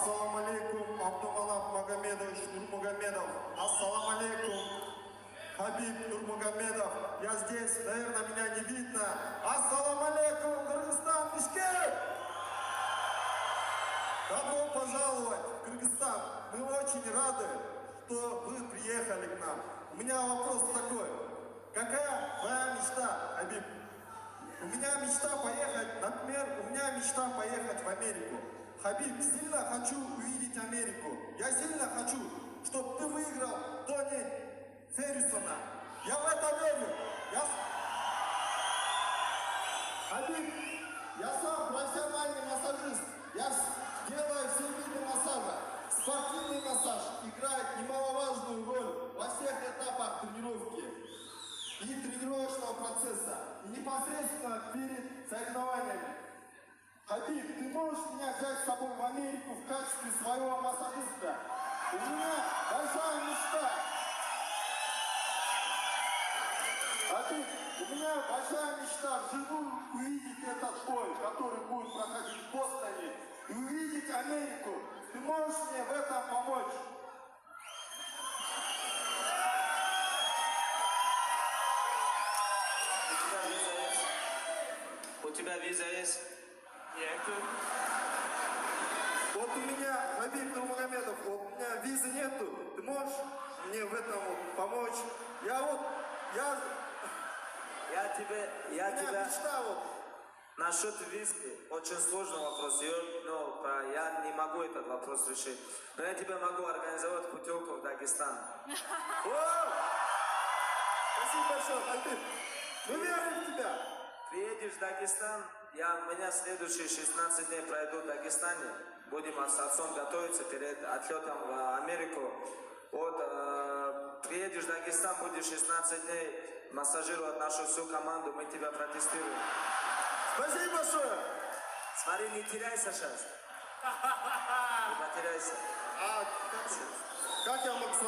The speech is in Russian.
Ассаламу алейкум, Абдуманап Магомедович Нурмагомедов. Ассаламу алейкум, Хабиб Нурмагомедов. Я здесь, наверное, меня не видно. Ассаламу алейкум, Кыргызстан, Бишкек! Добро пожаловать в Кыргызстан. Мы очень рады, что вы приехали к нам. У меня вопрос такой. Какая твоя мечта, Хабиб? У меня мечта поехать, например, в Америку. Хабиб, сильно хочу увидеть Америку. Я сильно хочу, чтобы ты выиграл Тони Феррисона. Я в это верю. Хабиб, я сам профессиональный массажист. Я делаю все виды массажа. Спортивный массаж играет немаловажную роль во всех этапах тренировки и тренировочного процесса, и непосредственно перед соревнованиями. Хабиб, ты можешь меня взять с собой в Америку в качестве своего массажиста? У меня большая мечта. Хабиб, у меня большая мечта вживую увидеть этот бой, который будет проходить в Бостоне, и увидеть Америку. Ты можешь мне в этом помочь? У тебя виза есть? Нет. Вот у меня, Хабиб Нурмагомедов, вот у меня визы нету. Ты можешь мне в этом помочь? У меня мечта вот. Насчет визы очень сложный вопрос. Я не могу этот вопрос решить. Но я тебе могу организовать путевку в Дагестан. Спасибо большое, Хабиб. Мы верим в тебя. Приедешь в Дагестан, у меня следующие 16 дней пройду в Дагестане. Будем с отцом готовиться перед отлетом в Америку. Приедешь в Дагестан, будешь 16 дней массажировать нашу всю команду, мы тебя протестируем. Спасибо большое. Смотри, не теряйся сейчас. Не потеряйся. Как я мог